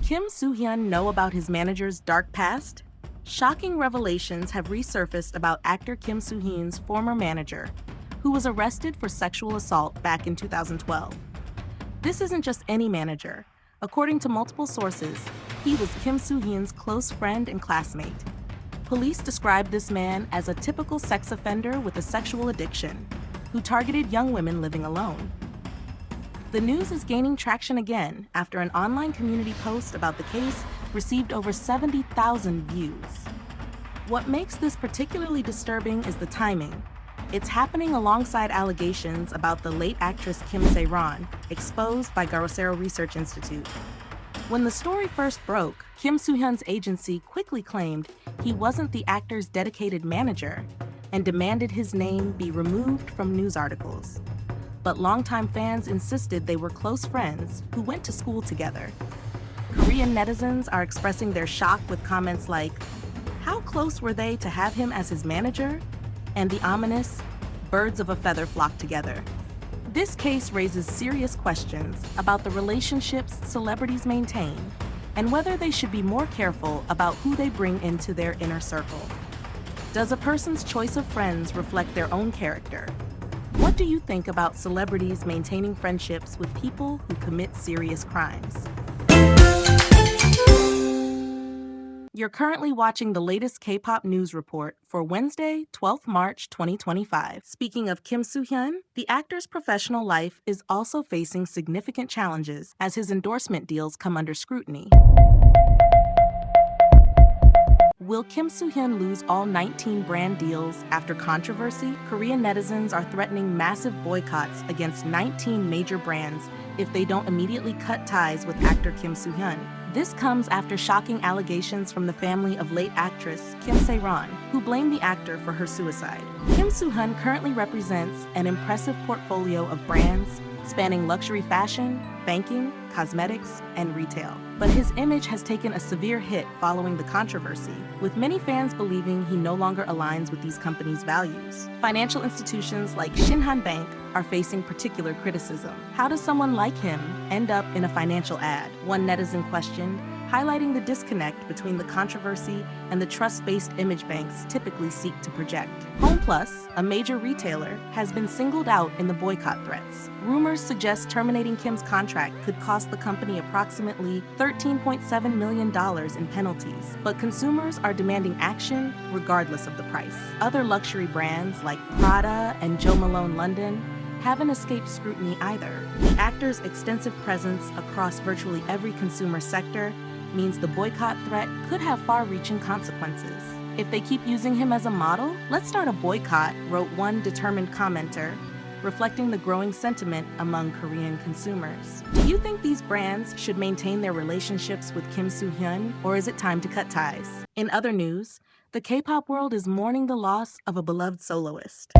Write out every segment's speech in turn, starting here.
Kim Soo Hyun know about his manager's dark past? Shocking revelations have resurfaced about actor Kim Soo Hyun's former manager, who was arrested for sexual assault back in 2012. This isn't just any manager. According to multiple sources, he was Kim Soo Hyun's close friend and classmate. Police described this man as a typical sex offender with a sexual addiction, who targeted young women living alone. The news is gaining traction again after an online community post about the case received over 70,000 views. What makes this particularly disturbing is the timing. It's happening alongside allegations about the late actress Kim Soo Hyun, exposed by Garocero Research Institute. When the story first broke, Kim Soo Hyun's agency quickly claimed he wasn't the actor's dedicated manager and demanded his name be removed from news articles. But longtime fans insisted they were close friends who went to school together. Korean netizens are expressing their shock with comments like, "How close were they to have him as his manager?" and the ominous, "Birds of a feather flock together." This case raises serious questions about the relationships celebrities maintain and whether they should be more careful about who they bring into their inner circle. Does a person's choice of friends reflect their own character? What do you think about celebrities maintaining friendships with people who commit serious crimes? You're currently watching the latest K-pop news report for Wednesday, 12th March 2025. Speaking of Kim Soo Hyun, the actor's professional life is also facing significant challenges as his endorsement deals come under scrutiny. Will Kim Soo Hyun lose all 19 brand deals after controversy? Korean netizens are threatening massive boycotts against 19 major brands if they don't immediately cut ties with actor Kim Soo Hyun. This comes after shocking allegations from the family of late actress Kim Soo Hyun, who blamed the actor for her suicide. Kim Soo Hyun currently represents an impressive portfolio of brands spanning luxury fashion, banking, cosmetics, and retail. But his image has taken a severe hit following the controversy, with many fans believing he no longer aligns with these companies' values. Financial institutions like Shinhan Bank are facing particular criticism. How does someone like him end up in a financial ad? One netizen questioned, highlighting the disconnect between the controversy and the trust-based image banks typically seek to project. HomePlus, a major retailer, has been singled out in the boycott threats. Rumors suggest terminating Kim's contract could cost the company approximately $13.7 million in penalties, but consumers are demanding action regardless of the price. Other luxury brands like Prada and Jo Malone London haven't escaped scrutiny either. The actor's extensive presence across virtually every consumer sector means the boycott threat could have far-reaching consequences. If they keep using him as a model, let's start a boycott, wrote one determined commenter, reflecting the growing sentiment among Korean consumers. Do you think these brands should maintain their relationships with Kim Soo Hyun, or is it time to cut ties? In other news, the K-pop world is mourning the loss of a beloved soloist.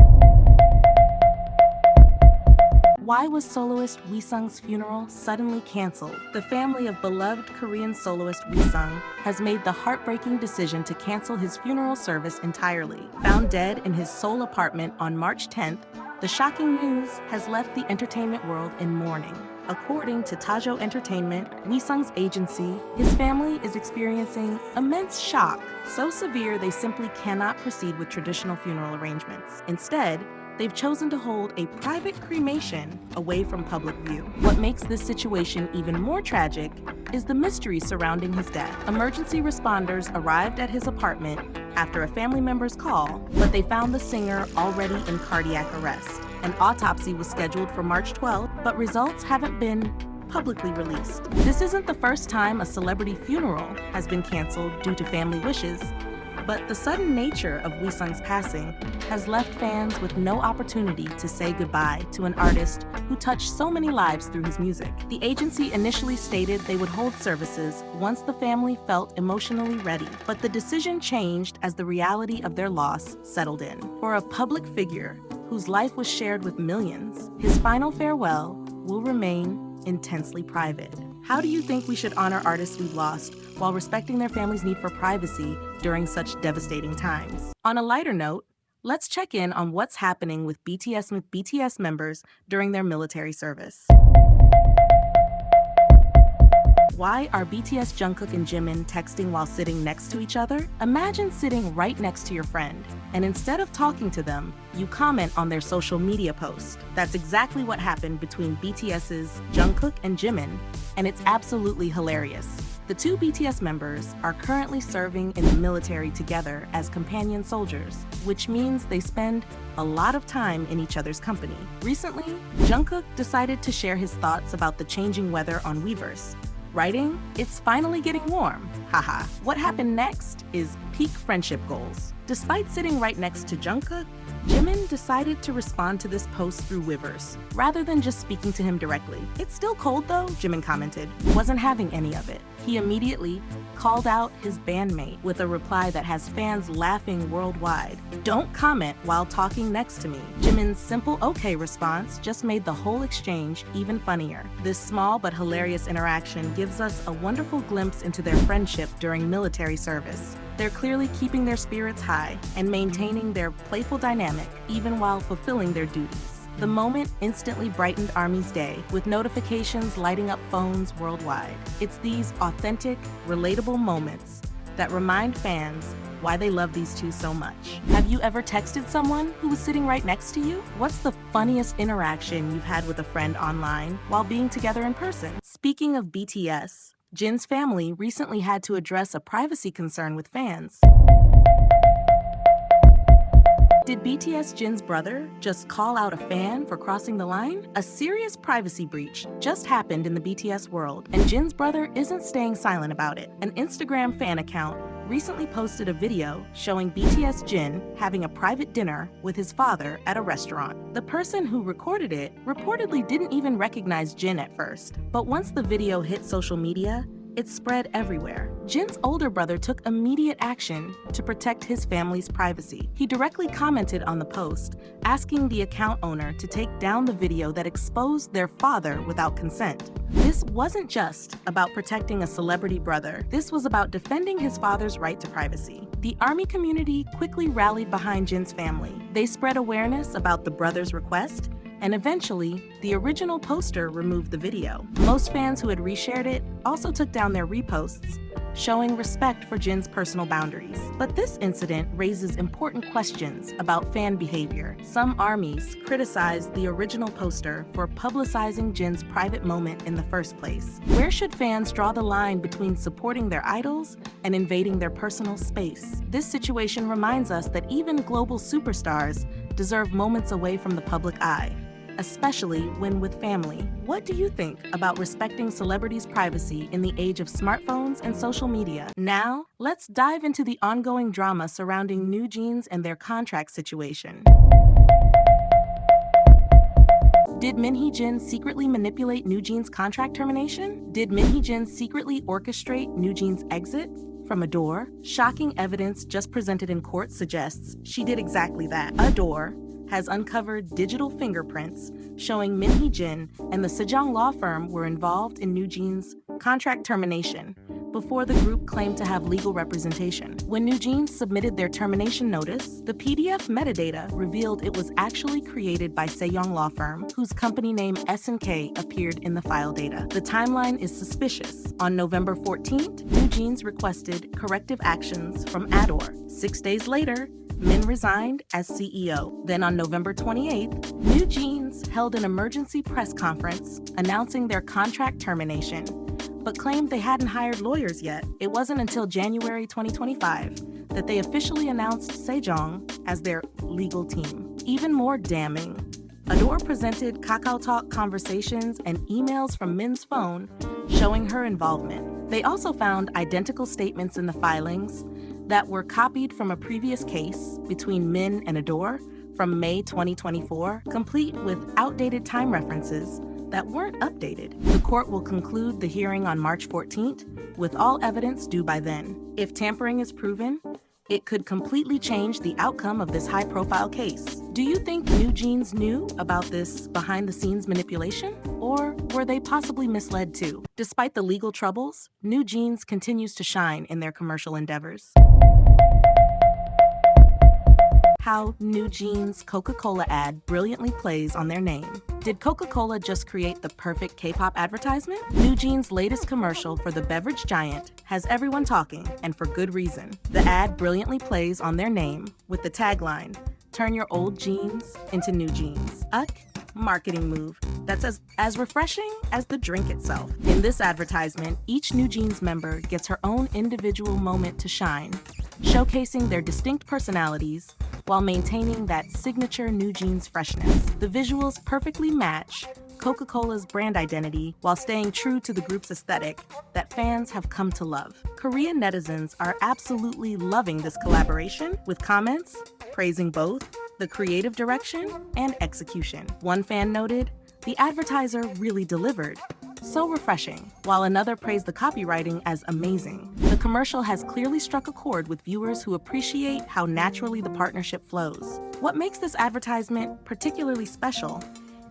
Why was soloist Wheesung's funeral suddenly canceled? The family of beloved Korean soloist Wheesung has made the heartbreaking decision to cancel his funeral service entirely. Found dead in his Seoul apartment on March 10th, the shocking news has left the entertainment world in mourning. According to Tajo Entertainment, Wheesung's agency, his family is experiencing immense shock, so severe they simply cannot proceed with traditional funeral arrangements. Instead, they've chosen to hold a private cremation away from public view. What makes this situation even more tragic is the mystery surrounding his death. Emergency responders arrived at his apartment after a family member's call, but they found the singer already in cardiac arrest. An autopsy was scheduled for March 12th, but results haven't been publicly released. This isn't the first time a celebrity funeral has been canceled due to family wishes, but the sudden nature of Wheesung's passing has left fans with no opportunity to say goodbye to an artist who touched so many lives through his music. The agency initially stated they would hold services once the family felt emotionally ready, but the decision changed as the reality of their loss settled in. For a public figure whose life was shared with millions, his final farewell will remain intensely private. How do you think we should honor artists we've lost while respecting their families' need for privacy during such devastating times? On a lighter note, let's check in on what's happening with BTS members during their military service. Why are BTS Jungkook and Jimin texting while sitting next to each other? Imagine sitting right next to your friend, and instead of talking to them, you comment on their social media post. That's exactly what happened between BTS's Jungkook and Jimin, and it's absolutely hilarious. The two BTS members are currently serving in the military together as companion soldiers, which means they spend a lot of time in each other's company. Recently, Jungkook decided to share his thoughts about the changing weather on Weverse, writing, "It's finally getting warm, haha." What happened next is peak friendship goals. Despite sitting right next to Jungkook, Jimin decided to respond to this post through Weverse, rather than just speaking to him directly. "It's still cold though," Jimin commented. Wasn't having any of it. He immediately called out his bandmate with a reply that has fans laughing worldwide. "Don't comment while talking next to me." Jimin's simple okay response just made the whole exchange even funnier. This small but hilarious interaction gives us a wonderful glimpse into their friendship during military service. They're clearly keeping their spirits high and maintaining their playful dynamic even while fulfilling their duties. The moment instantly brightened Army's day, with notifications lighting up phones worldwide. It's these authentic, relatable moments that remind fans why they love these two so much. Have you ever texted someone who was sitting right next to you? What's the funniest interaction you've had with a friend online while being together in person? Speaking of BTS, Jin's family recently had to address a privacy concern with fans. Did BTS Jin's brother just call out a fan for crossing the line? A serious privacy breach just happened in the BTS world, and Jin's brother isn't staying silent about it. An Instagram fan account recently posted a video showing BTS Jin having a private dinner with his father at a restaurant. The person who recorded it reportedly didn't even recognize Jin at first, but once the video hit social media, it spread everywhere. Jin's older brother took immediate action to protect his family's privacy. He directly commented on the post, asking the account owner to take down the video that exposed their father without consent. This wasn't just about protecting a celebrity brother. This was about defending his father's right to privacy. The Army community quickly rallied behind Jin's family. They spread awareness about the brother's request, and eventually, the original poster removed the video. Most fans who had reshared it also took down their reposts, showing respect for Jin's personal boundaries. But this incident raises important questions about fan behavior. Some armies criticized the original poster for publicizing Jin's private moment in the first place. Where should fans draw the line between supporting their idols and invading their personal space? This situation reminds us that even global superstars deserve moments away from the public eye, especially when with family. What do you think about respecting celebrities' privacy in the age of smartphones and social media? Now, let's dive into the ongoing drama surrounding NewJeans and their contract situation. Did Minhee-jin secretly manipulate NewJeans' contract termination? Did Minhee-jin secretly orchestrate NewJeans' exit from Adore? Shocking evidence just presented in court suggests she did exactly that. Adore has uncovered digital fingerprints showing Minhee-jin and the Sejong law firm were involved in NewJeans' contract termination before the group claimed to have legal representation. When NewJeans submitted their termination notice, the PDF metadata revealed it was actually created by Sejong law firm, whose company name S&K appeared in the file data. The timeline is suspicious. On November 14th, NewJeans requested corrective actions from Adore. 6 days later, Min resigned as CEO. Then on November 28th, NewJeans held an emergency press conference announcing their contract termination, but claimed they hadn't hired lawyers yet. It wasn't until January 2025 that they officially announced Sejong as their legal team. Even more damning, Adore presented KakaoTalk conversations and emails from Min's phone showing her involvement. They also found identical statements in the filings that were copied from a previous case between Min and Adore from May 2024, complete with outdated time references that weren't updated. The court will conclude the hearing on March 14th, with all evidence due by then. If tampering is proven, it could completely change the outcome of this high-profile case. Do you think NewJeans knew about this behind-the-scenes manipulation? Or were they possibly misled too? Despite the legal troubles, NewJeans continues to shine in their commercial endeavors. how NewJeans' Coca-Cola ad brilliantly plays on their name. Did Coca-Cola just create the perfect K-pop advertisement? NewJeans' latest commercial for the beverage giant has everyone talking, and for good reason. The ad brilliantly plays on their name with the tagline, "Turn your old jeans into new jeans." A marketing move that's as refreshing as the drink itself. In this advertisement, each NewJeans member gets her own individual moment to shine, showcasing their distinct personalities while maintaining that signature NewJeans freshness. The visuals perfectly match Coca-Cola's brand identity while staying true to the group's aesthetic that fans have come to love. Korean netizens are absolutely loving this collaboration, with comments praising both the creative direction and execution. One fan noted, "The advertiser really delivered. So refreshing," while another praised the copywriting as amazing. The commercial has clearly struck a chord with viewers who appreciate how naturally the partnership flows. What makes this advertisement particularly special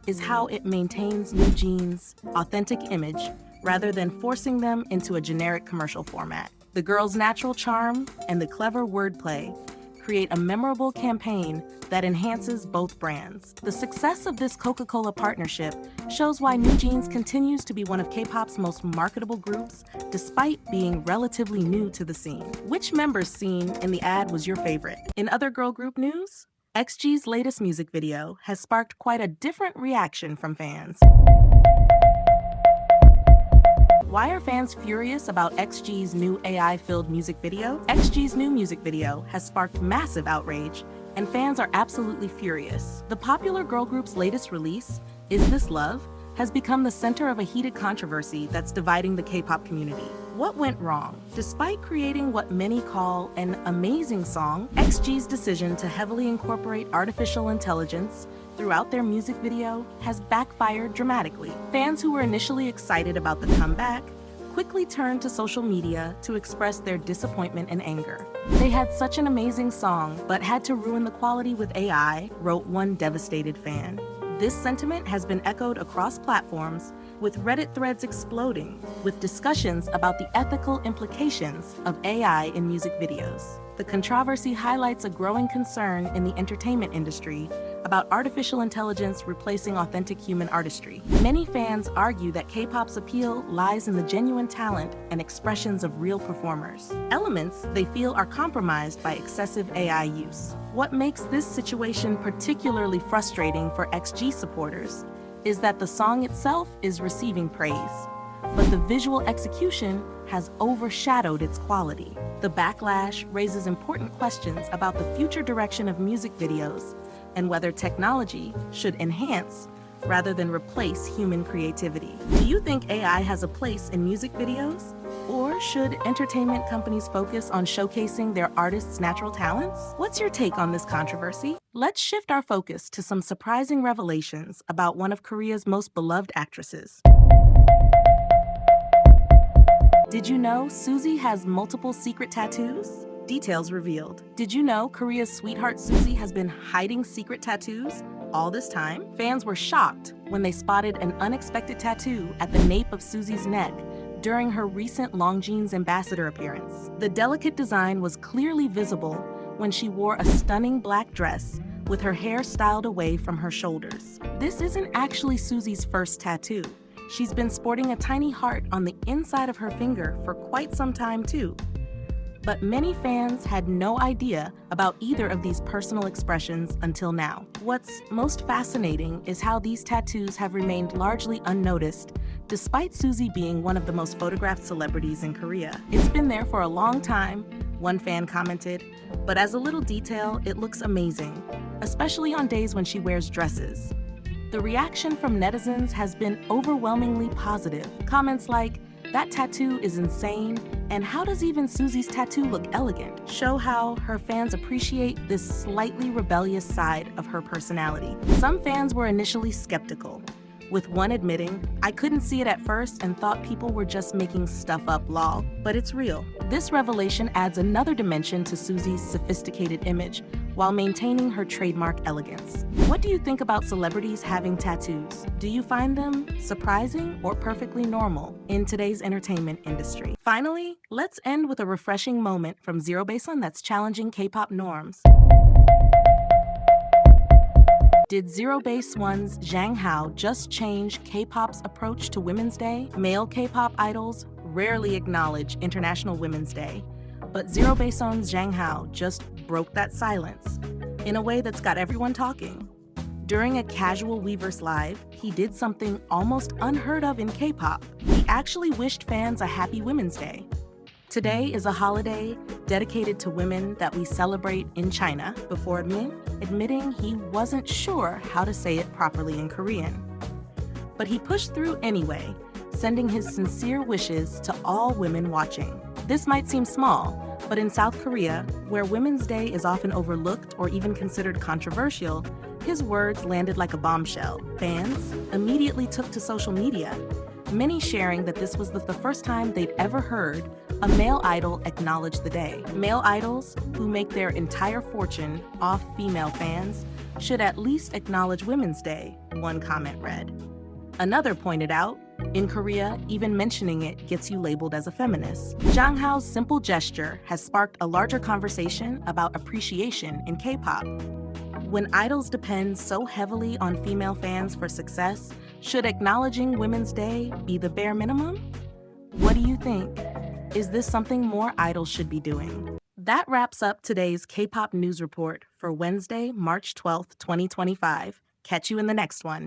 is how it maintains NewJeans' authentic image rather than forcing them into a generic commercial format. The girls' natural charm and the clever wordplay create a memorable campaign that enhances both brands. The success of this Coca-Cola partnership shows why NewJeans continues to be one of K-pop's most marketable groups, despite being relatively new to the scene. Which members seen in the ad was your favorite? In other girl group news, XG's latest music video has sparked quite a different reaction from fans. Why are fans furious about XG's new AI-filled music video? XG's new music video has sparked massive outrage, and fans are absolutely furious. The popular girl group's latest release, Is This Love?, has become the center of a heated controversy that's dividing the K-pop community. What went wrong? Despite creating what many call an amazing song, XG's decision to heavily incorporate artificial intelligence throughout their music video has backfired dramatically. Fans who were initially excited about the comeback quickly turned to social media to express their disappointment and anger. "They had such an amazing song, but had to ruin the quality with AI," wrote one devastated fan. This sentiment has been echoed across platforms, with Reddit threads exploding with discussions about the ethical implications of AI in music videos. The controversy highlights a growing concern in the entertainment industry about artificial intelligence replacing authentic human artistry. Many fans argue that K-pop's appeal lies in the genuine talent and expressions of real performers, elements they feel are compromised by excessive AI use. What makes this situation particularly frustrating for XG supporters is that the song itself is receiving praise, but the visual execution has overshadowed its quality. The backlash raises important questions about the future direction of music videos and whether technology should enhance rather than replace human creativity. Do you think AI has a place in music videos? Or should entertainment companies focus on showcasing their artists' natural talents? What's your take on this controversy? Let's shift our focus to some surprising revelations about one of Korea's most beloved actresses. Did you know Suzy has multiple secret tattoos? Details revealed. Did you know Korea's sweetheart Suzy has been hiding secret tattoos all this time? Fans were shocked when they spotted an unexpected tattoo at the nape of Suzy's neck during her recent NewJeans ambassador appearance. The delicate design was clearly visible when she wore a stunning black dress with her hair styled away from her shoulders. This isn't actually Suzy's first tattoo. She's been sporting a tiny heart on the inside of her finger for quite some time too. But many fans had no idea about either of these personal expressions until now. What's most fascinating is how these tattoos have remained largely unnoticed, despite Suzy being one of the most photographed celebrities in Korea. "It's been there for a long time," one fan commented, "but as a little detail, it looks amazing, especially on days when she wears dresses." The reaction from netizens has been overwhelmingly positive. Comments like, "That tattoo is insane," and "How does even Suzy's tattoo look elegant?" show how her fans appreciate this slightly rebellious side of her personality. Some fans were initially skeptical, with one admitting, "I couldn't see it at first and thought people were just making stuff up, lol, but it's real." This revelation adds another dimension to Suzy's sophisticated image while maintaining her trademark elegance. What do you think about celebrities having tattoos? Do you find them surprising or perfectly normal in today's entertainment industry? Finally, let's end with a refreshing moment from Zero Baseline that's challenging K-pop norms. Did Zero Base One's Zhang Hao just change K-pop's approach to Women's Day? Male K-pop idols rarely acknowledge International Women's Day, but Zero Base One's Zhang Hao just broke that silence in a way that's got everyone talking. During a casual Weverse Live, he did something almost unheard of in K-pop. He actually wished fans a happy Women's Day. Today is a holiday dedicated to women that we celebrate in China, before admitting he wasn't sure how to say it properly in Korean. But he pushed through anyway, sending his sincere wishes to all women watching. This might seem small, but in South Korea, where Women's Day is often overlooked or even considered controversial, his words landed like a bombshell. Fans immediately took to social media, many sharing that this was the first time they'd ever heard a male idol acknowledge the day. Male idols, who make their entire fortune off female fans, should at least acknowledge Women's Day, one comment read. Another pointed out, in Korea, even mentioning it gets you labeled as a feminist. Zhang Hao's simple gesture has sparked a larger conversation about appreciation in K-pop. When idols depend so heavily on female fans for success, should acknowledging Women's Day be the bare minimum? What do you think? Is this something more idols should be doing? That wraps up today's K-pop news report for Wednesday, March 12th, 2025. Catch you in the next one.